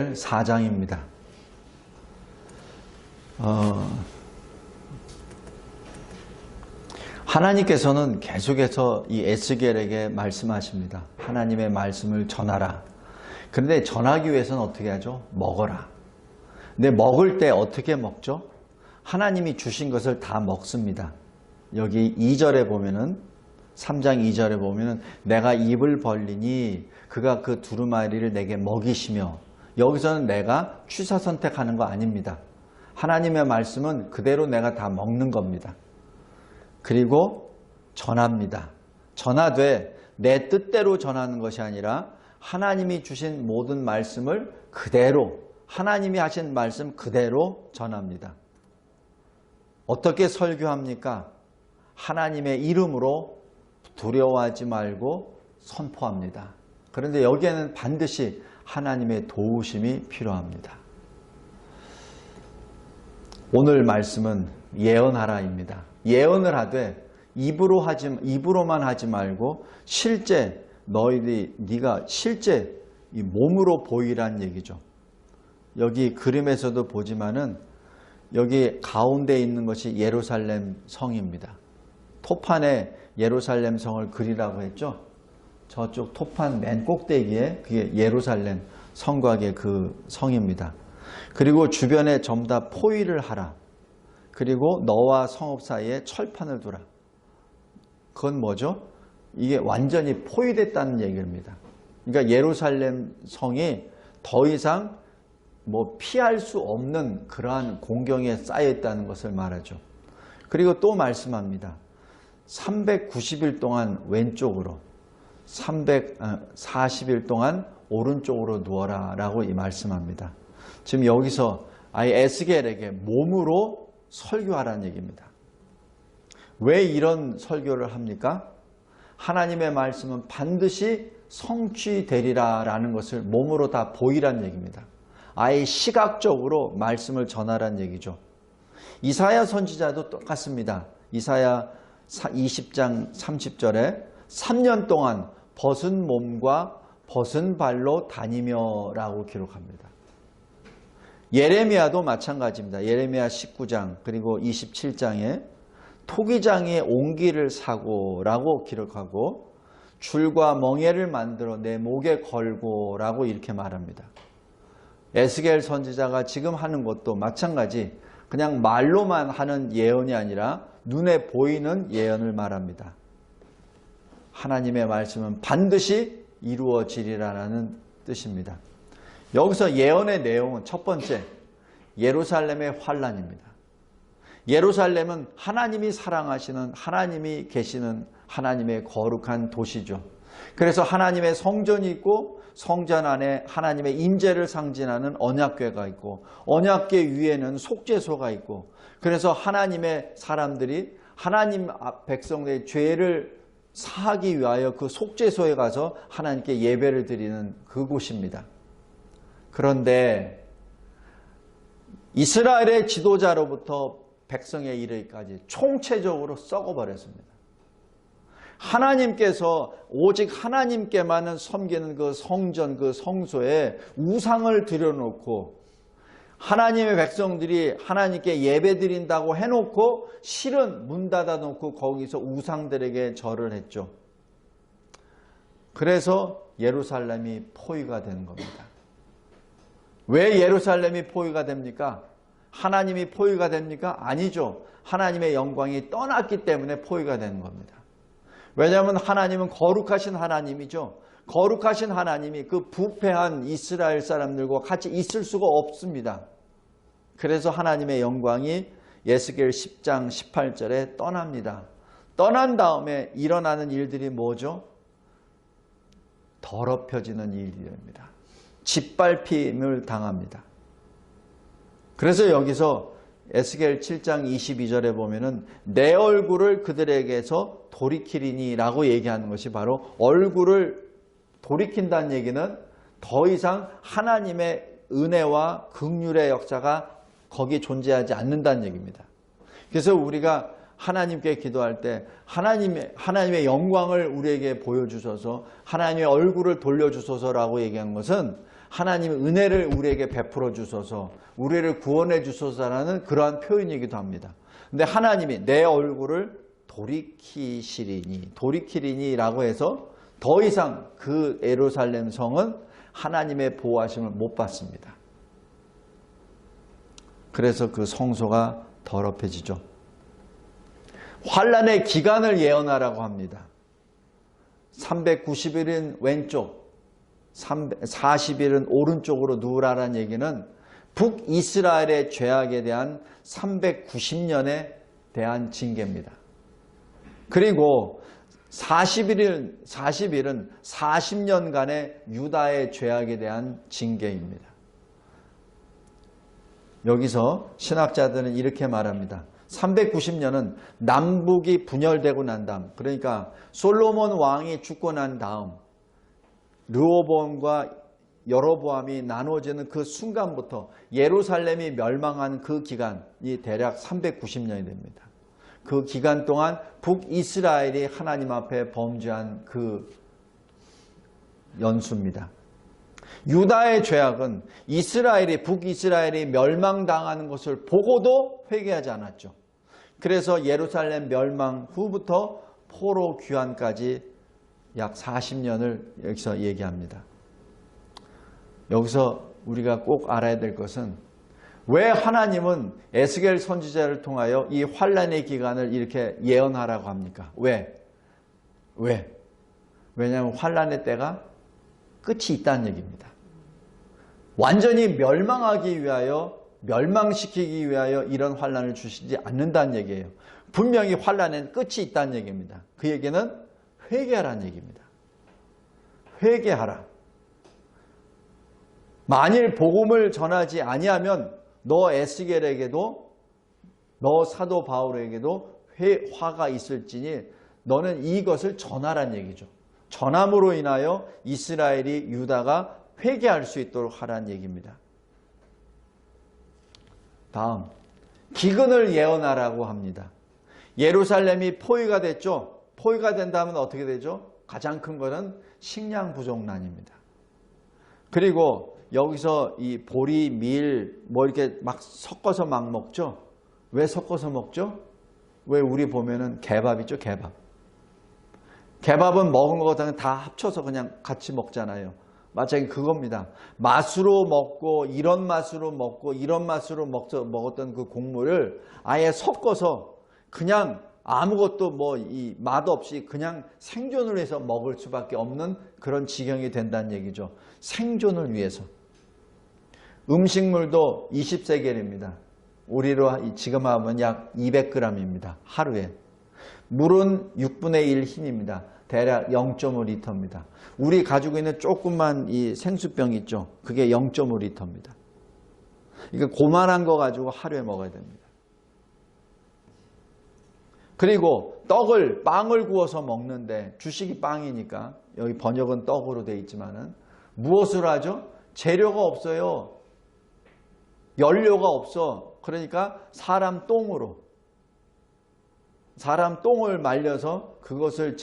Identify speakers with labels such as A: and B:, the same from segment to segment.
A: 에스겔 4장입니다. 하나님께서는 계속해서 이 에스겔에게 말씀하십니다. 하나님의 말씀을 전하라. 그런데 전하기 위해서는 어떻게 하죠? 먹어라. 근데 먹을 때 어떻게 먹죠? 하나님이 주신 것을 다 먹습니다. 여기 2절에 보면은 3장 2절에 보면은 내가 입을 벌리니 그가 그 두루마리를 내게 먹이시며, 여기서는 내가 취사 선택하는 거 아닙니다. 하나님의 말씀은 그대로 내가 다 먹는 겁니다. 그리고 전합니다. 전하되 내 뜻대로 전하는 것이 아니라 하나님이 주신 모든 말씀을 그대로, 하나님이 하신 말씀 그대로 전합니다. 어떻게 설교합니까? 하나님의 이름으로 두려워하지 말고 선포합니다. 그런데 여기에는 반드시 하나님의 도우심이 필요합니다. 오늘 말씀은 예언하라입니다. 예언을 하되 입으로만 하지 말고 실제 네가 실제 이 몸으로 보이란 얘기죠. 여기 그림에서도 보지만은 여기 가운데 있는 것이 예루살렘 성입니다. 토판에 예루살렘 성을 그리라고 했죠. 저쪽 토판 맨 꼭대기에 그게 예루살렘 성곽의 그 성입니다. 그리고 주변에 전부 다 포위를 하라. 그리고 너와 성읍 사이에 철판을 두라. 그건 뭐죠? 이게 완전히 포위됐다는 얘기입니다. 그러니까 예루살렘 성이 더 이상 피할 수 없는 그러한 공경에 쌓여 있다는 것을 말하죠. 그리고 또 말씀합니다. 390일 동안 왼쪽으로, 340일 동안 오른쪽으로 누워라 라고 말씀합니다. 지금 여기서 아예 에스겔에게 몸으로 설교하라는 얘기입니다. 왜 이런 설교를 합니까? 하나님의 말씀은 반드시 성취되리라 라는 것을 몸으로 다 보이라는 얘기입니다. 아예 시각적으로 말씀을 전하라는 얘기죠. 이사야 선지자도 똑같습니다. 이사야 20장 30절에 3년 동안 벗은 몸과 벗은 발로 다니며 라고 기록합니다. 예레미야도 마찬가지입니다. 예레미야 19장 그리고 27장에 토기장에 옹기를 사고 라고 기록하고 줄과 멍에를 만들어 내 목에 걸고 라고 이렇게 말합니다. 에스겔 선지자가 지금 하는 것도 마찬가지, 그냥 말로만 하는 예언이 아니라 눈에 보이는 예언을 말합니다. 하나님의 말씀은 반드시 이루어지리라는 뜻입니다. 여기서 예언의 내용은 첫 번째, 예루살렘의 환란입니다. 예루살렘은 하나님이 사랑하시는, 하나님이 계시는 하나님의 거룩한 도시죠. 그래서 하나님의 성전이 있고 성전 안에 하나님의 임재를 상징하는 언약궤가 있고 언약궤 위에는 속죄소가 있고, 그래서 하나님의 사람들이 하나님 백성들의 죄를 사하기 위하여 그 속죄소에 가서 하나님께 예배를 드리는 그곳입니다. 그런데 이스라엘의 지도자로부터 백성에 이르기까지 총체적으로 썩어버렸습니다. 하나님께서 오직 하나님께만은 섬기는 그 성전, 그 성소에 우상을 들여놓고 하나님의 백성들이 하나님께 예배 드린다고 해놓고 실은 문 닫아놓고 거기서 우상들에게 절을 했죠. 그래서 예루살렘이 포위가 되는 겁니다. 왜 예루살렘이 포위가 됩니까? 하나님이 포위가 됩니까? 아니죠. 하나님의 영광이 떠났기 때문에 포위가 되는 겁니다. 왜냐하면 하나님은 거룩하신 하나님이죠. 거룩하신 하나님이 그 부패한 이스라엘 사람들과 같이 있을 수가 없습니다. 그래서 하나님의 영광이 에스겔 10장 18절에 떠납니다. 떠난 다음에 일어나는 일들이 뭐죠? 더럽혀지는 일들입니다. 짓밟힘을 당합니다. 그래서 여기서 에스겔 7장 22절에 보면은 내 얼굴을 그들에게서 돌이키리니 라고 얘기하는 것이 바로 얼굴을 돌이킨다는 얘기는 더 이상 하나님의 은혜와 긍휼의 역사가 거기에 존재하지 않는다는 얘기입니다. 그래서 우리가 하나님께 기도할 때 하나님의 영광을 우리에게 보여주셔서 하나님의 얼굴을 돌려주소서라고 얘기한 것은 하나님의 은혜를 우리에게 베풀어 주소서, 우리를 구원해 주소서라는 그러한 표현이기도 합니다. 근데 하나님이 내 얼굴을 돌이키리니라고 해서 더 이상 그 예루살렘 성은 하나님의 보호하심을 못 받습니다. 그래서 그 성소가 더럽혀지죠. 환란의 기간을 예언하라고 합니다. 390일은 왼쪽, 40일은 오른쪽으로 누우라는 얘기는 북이스라엘의 죄악에 대한 390년에 대한 징계입니다. 그리고 40일은 40년간의 유다의 죄악에 대한 징계입니다. 여기서 신학자들은 이렇게 말합니다. 390년은 남북이 분열되고 난 다음, 그러니까 솔로몬 왕이 죽고 난 다음 르호보암과 여로보암이 나눠지는 그 순간부터 예루살렘이 멸망한 그 기간이 대략 390년이 됩니다. 그 기간 동안 북이스라엘이 하나님 앞에 범죄한 그 연수입니다. 유다의 죄악은 북이스라엘이 멸망당하는 것을 보고도 회개하지 않았죠. 그래서 예루살렘 멸망 후부터 포로 귀환까지 약 40년을 여기서 얘기합니다. 여기서 우리가 꼭 알아야 될 것은 왜 하나님은 에스겔 선지자를 통하여 이 환란의 기간을 이렇게 예언하라고 합니까? 왜? 왜냐하면 환란의 때가 끝이 있다는 얘기입니다. 완전히 멸망시키기 위하여 이런 환란을 주시지 않는다는 얘기예요. 분명히 환란에는 끝이 있다는 얘기입니다. 그 얘기는 회개하라는 얘기입니다. 회개하라. 만일 복음을 전하지 아니하면 너 에스겔에게도 너 사도 바울에게도 화가 있을지니 너는 이것을 전하라는 얘기죠. 전함으로 인하여 이스라엘이 유다가 회개할 수 있도록 하라는 얘기입니다. 다음, 기근을 예언하라고 합니다. 예루살렘이 포위가 됐죠. 포위가 된다면 어떻게 되죠? 가장 큰 것은 식량 부족난입니다. 그리고 여기서 이 보리, 밀 이렇게 막 섞어서 막 먹죠. 왜 섞어서 먹죠? 왜 우리 보면은 개밥이죠, 개밥. 개밥은 먹은 것과는 다 합쳐서 그냥 같이 먹잖아요. 마찬가지 그겁니다. 맛으로 먹고 이런 맛으로 먹고 이런 맛으로 먹었던 그 곡물을 아예 섞어서 그냥 아무것도 이 맛없이 그냥 생존을 해서 먹을 수밖에 없는 그런 지경이 된다는 얘기죠. 생존을 위해서. 음식물도 20세겔입니다. 우리로 지금 하면 약 200g입니다. 하루에. 물은 6분의 1 흰입니다. 대략 0.5리터입니다. 우리 가지고 있는 조그만 이 생수병 있죠? 그게 0.5리터입니다. 이거 고만한 거 가지고 하루에 먹어야 됩니다. 그리고 빵을 구워서 먹는데 주식이 빵이니까 여기 번역은 떡으로 되어 있지만은 무엇을 하죠? 재료가 없어요. 연료가 없어. 그러니까 사람 똥을 말려서 그것을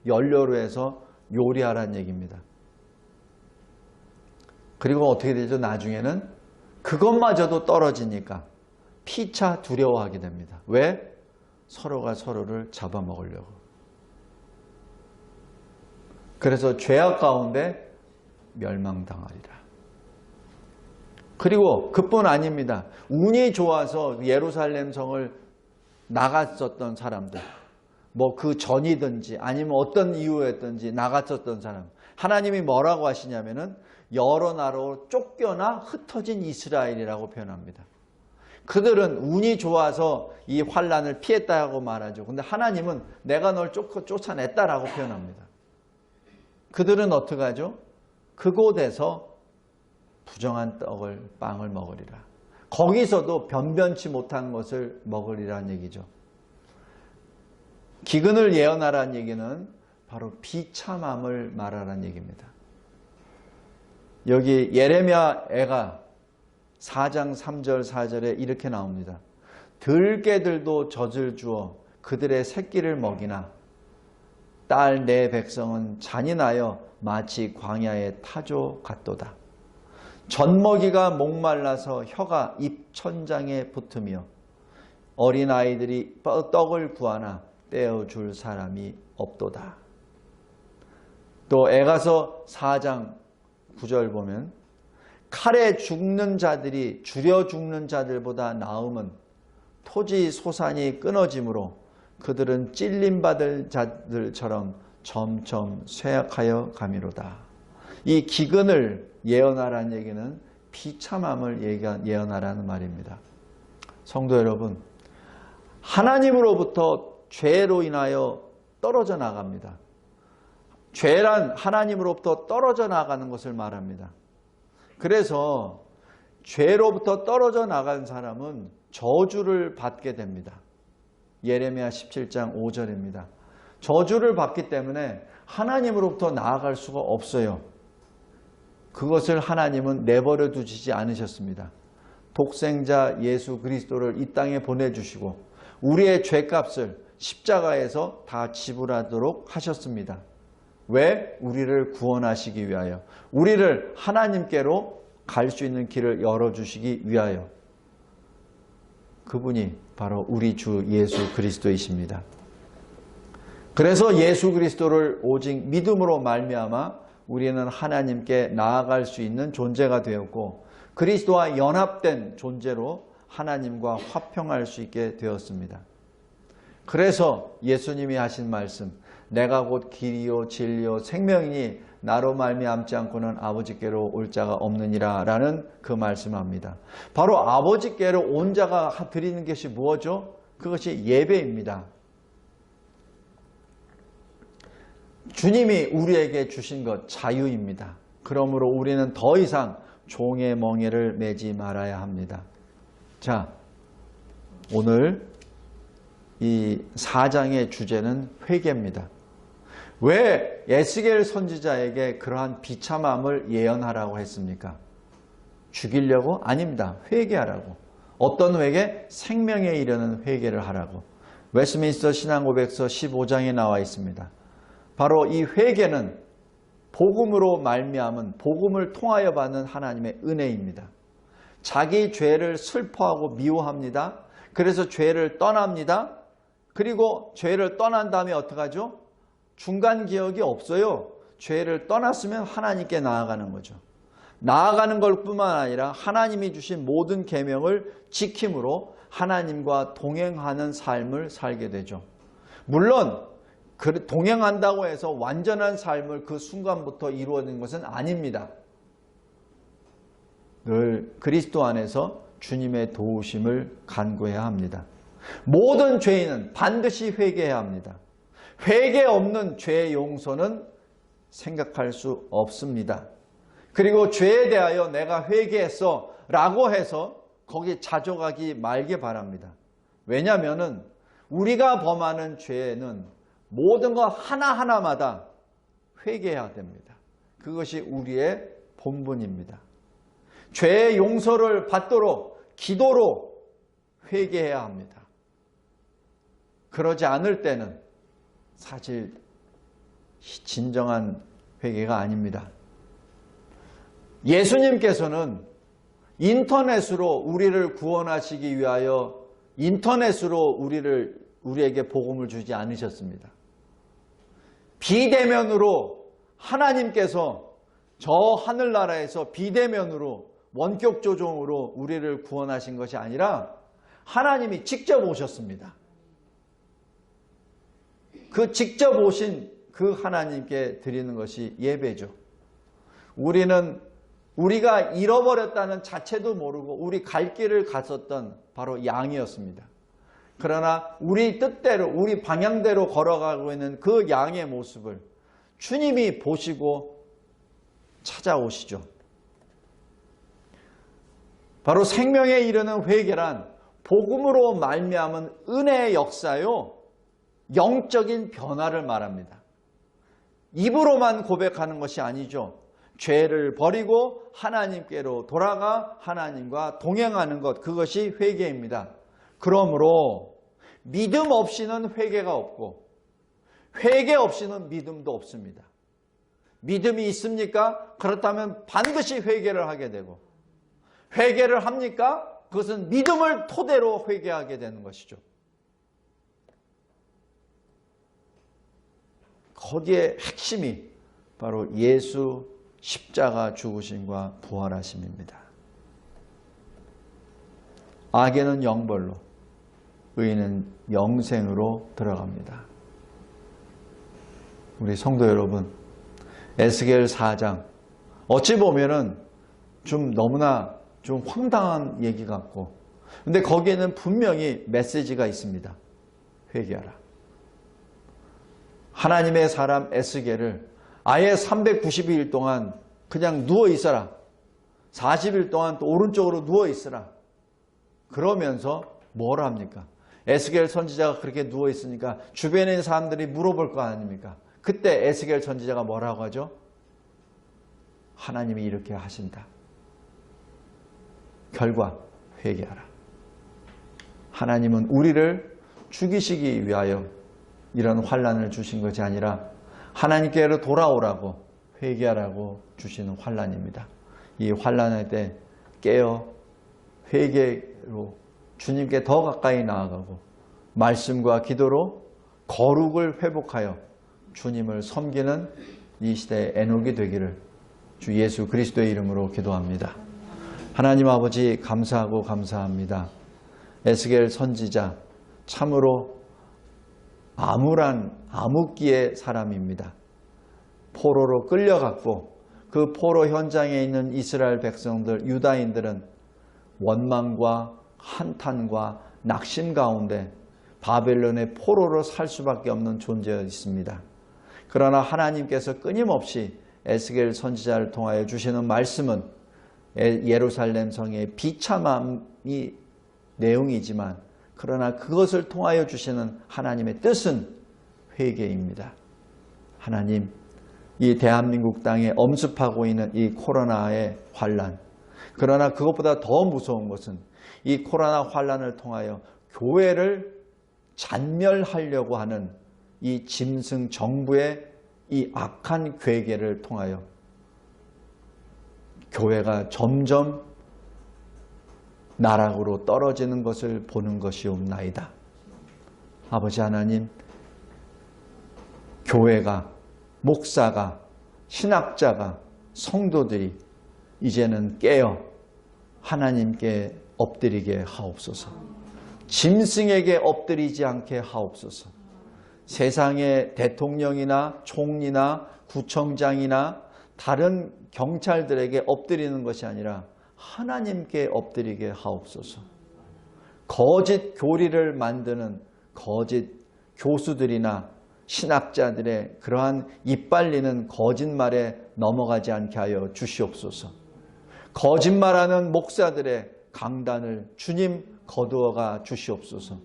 A: 연료로 해서 요리하라는 얘기입니다. 그리고 어떻게 되죠? 나중에는 그것마저도 떨어지니까 피차 두려워하게 됩니다. 왜? 서로가 서로를 잡아먹으려고. 그래서 죄악 가운데 멸망당하리라. 그리고 그뿐 아닙니다. 운이 좋아서 예루살렘 성을 나갔었던 사람들, 그 전이든지 아니면 어떤 이유였든지 나갔었던 사람, 하나님이 뭐라고 하시냐면은 여러 나라로 쫓겨나 흩어진 이스라엘이라고 표현합니다. 그들은 운이 좋아서 이 환란을 피했다고 말하죠. 근데 하나님은 내가 널 쫓아냈다라고 표현합니다. 그들은 어떻게 하죠? 그곳에서 부정한 빵을 먹으리라. 거기서도 변변치 못한 것을 먹으리라는 얘기죠. 기근을 예언하라는 얘기는 바로 비참함을 말하라는 얘기입니다. 여기 예레미야 애가 4장 3절 4절에 이렇게 나옵니다. 들개들도 젖을 주어 그들의 새끼를 먹이나 딸 내 백성은 잔인하여 마치 광야의 타조 같도다. 젖먹이가 목말라서 혀가 입천장에 붙으며 어린아이들이 떡을 구하나 떼어줄 사람이 없도다. 또 에가서 4장 9절 보면 칼에 죽는 자들이 줄여 죽는 자들보다 나음은 토지 소산이 끊어짐으로 그들은 찔림받을 자들처럼 점점 쇠약하여 가미로다. 이 기근을 예언하라는 얘기는 비참함을 예언하라는 말입니다. 성도 여러분, 하나님으로부터 죄로 인하여 떨어져 나갑니다. 죄란 하나님으로부터 떨어져 나가는 것을 말합니다. 그래서 죄로부터 떨어져 나간 사람은 저주를 받게 됩니다. 예레미야 17장 5절입니다. 저주를 받기 때문에 하나님으로부터 나아갈 수가 없어요. 그것을 하나님은 내버려 두시지 않으셨습니다. 독생자 예수 그리스도를 이 땅에 보내주시고 우리의 죄값을 십자가에서 다 지불하도록 하셨습니다. 왜? 우리를 구원하시기 위하여, 우리를 하나님께로 갈 수 있는 길을 열어주시기 위하여. 그분이 바로 우리 주 예수 그리스도이십니다. 그래서 예수 그리스도를 오직 믿음으로 말미암아 우리는 하나님께 나아갈 수 있는 존재가 되었고 그리스도와 연합된 존재로 하나님과 화평할 수 있게 되었습니다. 그래서 예수님이 하신 말씀, 내가 곧 길이요 진리요 생명이니 나로 말미암지 않고는 아버지께로 올 자가 없느니라 라는 그 말씀합니다. 바로 아버지께로 온 자가 드리는 것이 무엇이죠? 그것이 예배입니다. 주님이 우리에게 주신 것 자유입니다. 그러므로 우리는 더 이상 종의 멍에를 매지 말아야 합니다. 자, 오늘 이 4장의 주제는 회개입니다. 왜 에스겔 선지자에게 그러한 비참함을 예언하라고 했습니까? 죽이려고? 아닙니다. 회개하라고. 어떤 회개? 생명에 이르는 회개를 하라고. 웨스트민스터 신앙고백서 15장에 나와 있습니다. 바로 이 회개는 복음으로 말미암은, 복음을 통하여 받는 하나님의 은혜입니다. 자기 죄를 슬퍼하고 미워합니다. 그래서 죄를 떠납니다. 그리고 죄를 떠난 다음에 어떡하죠? 중간 기억이 없어요. 죄를 떠났으면 하나님께 나아가는 거죠. 나아가는 것 뿐만 아니라 하나님이 주신 모든 계명을 지킴으로 하나님과 동행하는 삶을 살게 되죠. 물론 동행한다고 해서 완전한 삶을 그 순간부터 이루어진 것은 아닙니다. 늘 그리스도 안에서 주님의 도우심을 간구해야 합니다. 모든 죄인은 반드시 회개해야 합니다. 회개 없는 죄의 용서는 생각할 수 없습니다. 그리고 죄에 대하여 내가 회개했어 라고 해서 거기 자족하기 말기 바랍니다. 왜냐하면 우리가 범하는 죄는 모든 것 하나하나마다 회개해야 됩니다. 그것이 우리의 본분입니다. 죄의 용서를 받도록 기도로 회개해야 합니다. 그러지 않을 때는 사실 진정한 회개가 아닙니다. 예수님께서는 인터넷으로 우리를 구원하시기 위하여 인터넷으로 우리에게 복음을 주지 않으셨습니다. 비대면으로 하나님께서 저 하늘나라에서 비대면으로 원격 조종으로 우리를 구원하신 것이 아니라 하나님이 직접 오셨습니다. 그 직접 오신 그 하나님께 드리는 것이 예배죠. 우리가 잃어버렸다는 자체도 모르고 우리 갈 길을 갔었던 바로 양이었습니다. 그러나 우리 뜻대로 우리 방향대로 걸어가고 있는 그 양의 모습을 주님이 보시고 찾아오시죠. 바로 생명에 이르는 회개란 복음으로 말미암은 은혜의 역사요, 영적인 변화를 말합니다. 입으로만 고백하는 것이 아니죠. 죄를 버리고 하나님께로 돌아가 하나님과 동행하는 것, 그것이 회개입니다. 그러므로 믿음 없이는 회개가 없고 회개 없이는 믿음도 없습니다. 믿음이 있습니까? 그렇다면 반드시 회개를 하게 되고, 회개를 합니까? 그것은 믿음을 토대로 회개하게 되는 것이죠. 거기에 핵심이 바로 예수 십자가 죽으심과 부활하심입니다. 악에는 영벌로, 의인은 영생으로 들어갑니다. 우리 성도 여러분, 에스겔 4장, 어찌 보면은 좀 너무나 좀 황당한 얘기 같고, 근데 거기에는 분명히 메시지가 있습니다. 회개하라. 하나님의 사람 에스겔을 아예 392일 동안 그냥 누워 있어라. 40일 동안 또 오른쪽으로 누워 있어라. 그러면서 뭘 합니까? 에스겔 선지자가 그렇게 누워 있으니까 주변에 있는 사람들이 물어볼 거 아닙니까? 그때 에스겔 선지자가 뭐라고 하죠? 하나님이 이렇게 하신다. 결과 회개하라. 하나님은 우리를 죽이시기 위하여 이런 환난을 주신 것이 아니라 하나님께로 돌아오라고, 회개하라고 주시는 환난입니다. 이 환난할 때 깨어 회개로 주님께 더 가까이 나아가고 말씀과 기도로 거룩을 회복하여 주님을 섬기는 이 시대의 에녹이 되기를 주 예수 그리스도의 이름으로 기도합니다. 하나님 아버지, 감사하고 감사합니다. 에스겔 선지자 참으로 암울한 암흑기의 사람입니다. 포로로 끌려갔고 그 포로 현장에 있는 이스라엘 백성들, 유다인들은 원망과 한탄과 낙심 가운데 바벨론의 포로로 살 수밖에 없는 존재였습니다. 그러나 하나님께서 끊임없이 에스겔 선지자를 통하여 주시는 말씀은 예루살렘 성의 비참함이 내용이지만, 그러나 그것을 통하여 주시는 하나님의 뜻은 회개입니다. 하나님, 이 대한민국 땅에 엄습하고 있는 이 코로나의 환난, 그러나 그것보다 더 무서운 것은 이 코로나 환난을 통하여 교회를 잔멸하려고 하는 이 짐승 정부의 이 악한 괴계를 통하여 교회가 점점 나락으로 떨어지는 것을 보는 것이옵나이다. 아버지 하나님, 교회가, 목사가, 신학자가, 성도들이 이제는 깨어 하나님께 엎드리게 하옵소서. 짐승에게 엎드리지 않게 하옵소서. 세상의 대통령이나 총리나 구청장이나 다른 경찰들에게 엎드리는 것이 아니라 하나님께 엎드리게 하옵소서. 거짓 교리를 만드는 거짓 교수들이나 신학자들의 그러한 이빨리는 거짓말에 넘어가지 않게 하여 주시옵소서. 거짓말하는 목사들의 강단을 주님 거두어가 주시옵소서.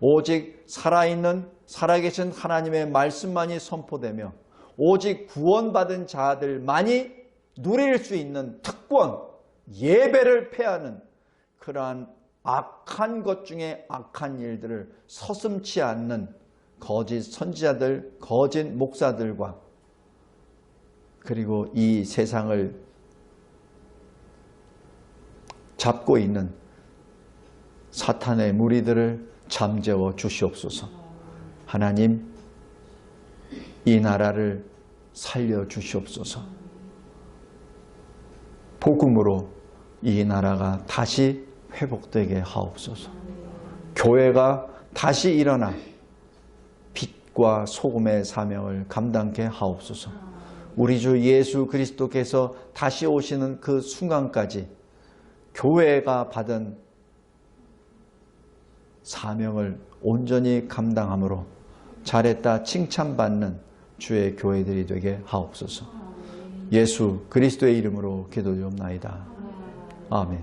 A: 오직 살아있는 살아계신 하나님의 말씀만이 선포되며 오직 구원받은 자들만이 누릴 수 있는 특권, 예배를 폐하는 그러한 악한 것 중에 악한 일들을 서슴지 않는 거짓 선지자들, 거짓 목사들과 그리고 이 세상을 잡고 있는 사탄의 무리들을 잠재워 주시옵소서. 하나님, 이 나라를 살려 주시옵소서. 복음으로 이 나라가 다시 회복되게 하옵소서. 교회가 다시 일어나 빛과 소금의 사명을 감당케 하옵소서. 우리 주 예수 그리스도께서 다시 오시는 그 순간까지 교회가 받은 사명을 온전히 감당함으로 잘했다 칭찬받는 주의 교회들이 되게 하옵소서. 예수 그리스도의 이름으로 기도드리옵나이다. 아멘.